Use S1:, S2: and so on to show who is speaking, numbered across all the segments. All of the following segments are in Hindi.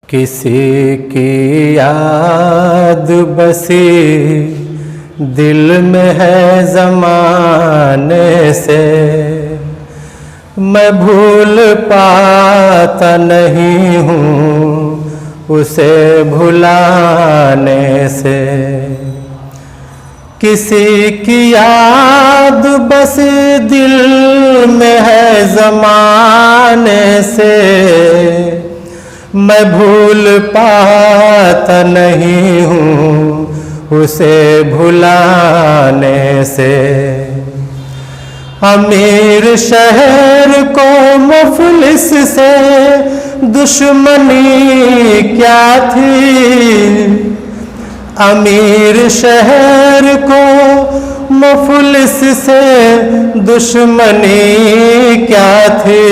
S1: किसी की याद बसी दिल में है ज़माने से, मैं भूल पाता नहीं हूँ उसे भुलाने से। किसी की याद बसी दिल में है ज़माने से, मैं भूल पाता नहीं हूँ उसे भुलाने से। अमीर शहर को मुफलिस से दुश्मनी क्या थी, अमीर शहर को मुफलिस से दुश्मनी क्या थी।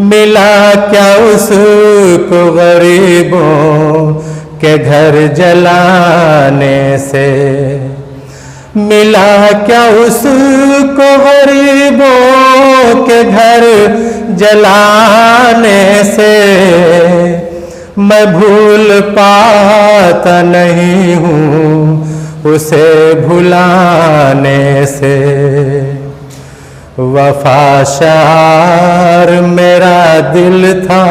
S1: मिला क्या उसको गरीबों के घर जलाने से, मिला क्या उसको गरीबों के घर जलाने से। मैं भूल पाता नहीं हूँ उसे भुलाने से। वफा शार मेरा दिल था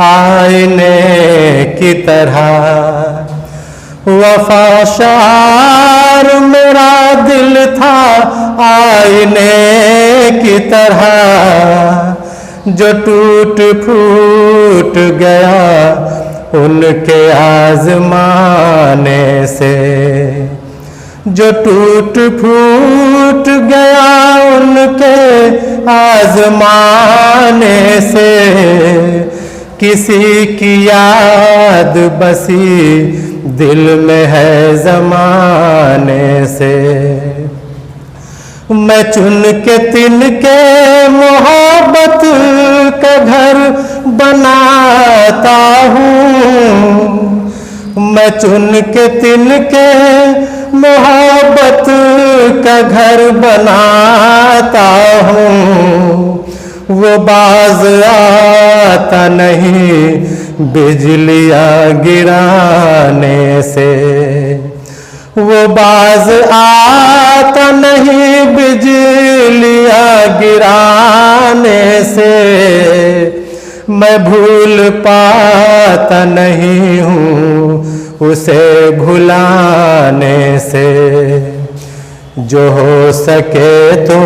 S1: आईने की तरह, वफा शार मेरा दिल था आईने की तरह, जो टूट फूट गया उनके आजमाने से, जो टूट फूट गया उनके आजमाने से। किसी की याद बसी दिल में है ज़माने से, मैं चुन के तिनके मोहब्बत का घर बनाता हूँ, मैं चुन के तिनके मोहब्बत का घर बनाता हूँ। वो बाज आता नहीं बिजलियाँ गिराने से, वो बाज आता नहीं बिजलियाँ गिराने से। मैं भूल पाता नहीं हूँ उसे भुलाने से। जो हो सके तो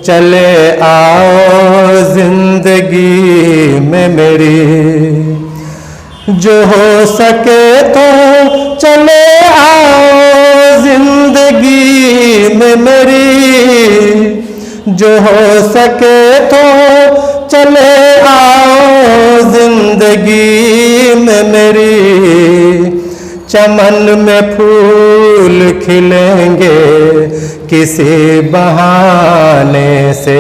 S1: चले आओ जिंदगी में मेरी, जो हो सके तो चले आओ जिंदगी में मेरी, जो हो सके तो चले आओ जिंदगी में मेरी। चमन में फूल खिलेंगे किसी बहाने से,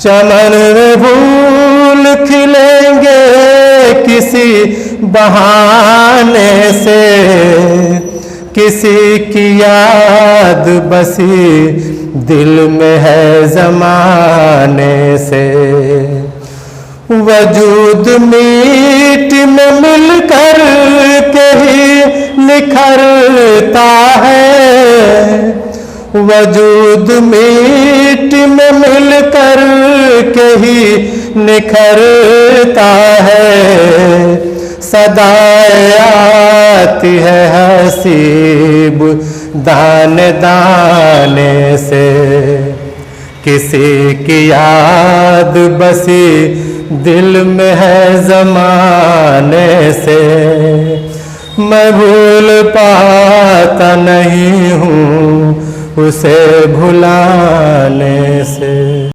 S1: चमन में फूल खिलेंगे किसी बहाने से। किसी की याद बसी दिल में है ज़माने से, वजूद मिट्टी में मिलकर के ही निखरता है, वजूद मिट्टी में मिलकर के ही निखरता है। सदाएं आती है हसीब दाने दाने से, किसी की याद बसी दिल में है ज़माने से। मैं भूल पाता नहीं हूँ उसे भुलाने से।